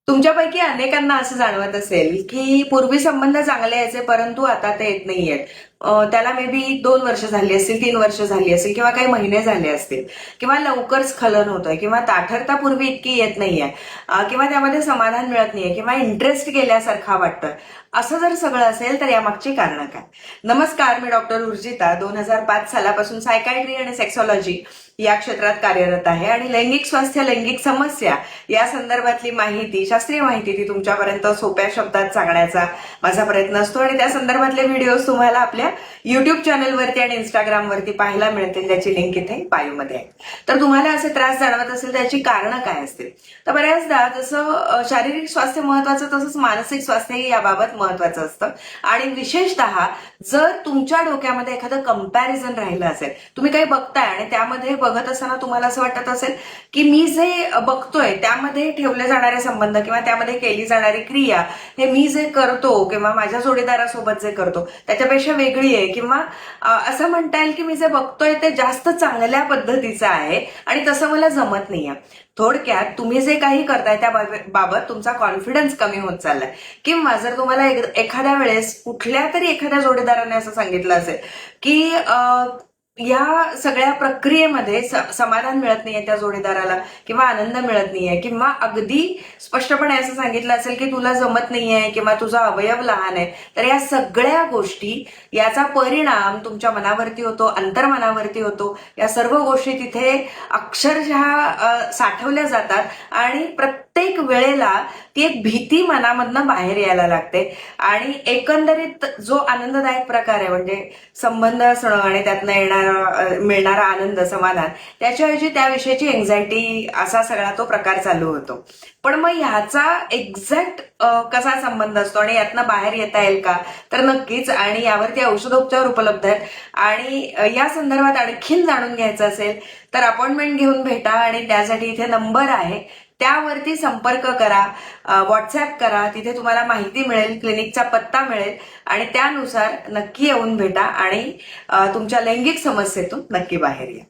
तुमच्यापैकी अनेकांना असं जाणवत असेल की पूर्वी संबंध चांगले यायचे परंतु आता ते येत नाहीयेत. त्याला मे बी 2 वर्ष झाली असतील, 3 वर्ष झाली असतील किंवा काही महिने झाले असतील किंवा लवकर स्खलन होतोय किंवा ताठरता पूर्वी इतकी येत नाहीये किंवा त्यामध्ये समाधान मिळत नाहीये किंवा इंटरेस्ट गेल्यासारखा वाटतोय. असं जर सगळं असेल तर यामागची कारणं काय? नमस्कार, मी डॉक्टर उर्जिता 2005 सालापासून सायकायट्री आणि सेक्सॉलॉजी या क्षेत्रात कार्यरत आहे आणि लैंगिक स्वास्थ्य, लैंगिक समस्या या संदर्भातली माहिती, शास्त्रीय माहिती ती तुमच्यापर्यंत सोप्या शब्दात सांगण्याचा माझा प्रयत्न असतो आणि त्या संदर्भातले व्हिडिओज तुम्हाला आपल्या युट्यूब चॅनलवरती आणि इंस्टाग्रामवरती पाहायला मिळतील, ज्याची लिंक इथे बायोमध्ये आहे. तर तुम्हाला असे त्रास जाणवत असेल त्याची कारणं काय असतील? तर बऱ्याचदा जसं शारीरिक स्वास्थ्य महत्वाचं तसंच मानसिक स्वास्थ्यही याबाबत महत्वाचं असतं आणि विशेषतः जर तुमच्या डोक्यामध्ये एखादं कंपॅरिझन राहिलं असेल, तुम्ही काही बघताय आणि त्यामध्ये बघत असताना तुम्हाला असं वाटत असेल की मी जे बघतोय त्यामध्ये ठेवले जाणारे संबंध किंवा त्यामध्ये केली जाणारी क्रिया हे मी जे करतो किंवा माझ्या जोडीदारासोबत जे करतो त्याच्यापेक्षा वेगळी आहे किंवा असं म्हणता येईल की मी जे बघतोय ते जास्त चांगल्या पद्धतीचं आहे आणि तसं मला जमत नाहीये. थोडक्यात तुम्ही जे काही करताय त्या बाबत तुमचा कॉन्फिडन्स कमी होत चाललाय किंवा जर तुम्हाला एखाद्या वेळेस कुठल्या तरी एखाद्या जोडीदाराने असं सांगितलं असेल की या सगळ्या प्रक्रियेमध्ये समाधान मिळत नाहीये त्या जोडीदाराला किंवा आनंद मिळत नाहीये किंवा अगदी स्पष्टपणे असं सांगितलं असेल की तुला जमत नाहीये किंवा तुझा अवयव लहान आहे, तर या सगळ्या गोष्टी याचा परिणाम तुमच्या मनावरती होतो, अंतर्मनावरती होतो. या सर्व गोष्टी तिथे अक्षरशः साठवल्या जातात आणि प्रत्येक वेळेला ती एक भीती मनामधनं बाहेर यायला लागते आणि एकंदरीत जो आनंददायक प्रकार आहे म्हणजे संबंध असणं आणि त्यातनं मिळणारा आनंद, समाधान, त्याच्याऐवजी त्याविषयीची एन्झायटी असा सगळा तो प्रकार चालू होतो. पण मग ह्याचा एक्झॅक्ट कसा संबंध असतो आणि यातनं बाहेर येता येईल का? तर नक्कीच, आणि यावरती औषधोपचार उपलब्ध आहेत आणि या संदर्भात आणखीन जाणून घ्यायचं असेल तर अपॉइंटमेंट घेऊन भेटा आणि त्यासाठी इथे नंबर आहे त्यावरती संपर्क करा, व्हॉट्सअप करा, तिथे तुम्हाला माहिती मिळेल, क्लिनिकचा पत्ता मिळेल आणि त्यानुसार नक्की येऊन भेटा आणि तुमच्या लैंगिक समस्येतून नक्की बाहेर या.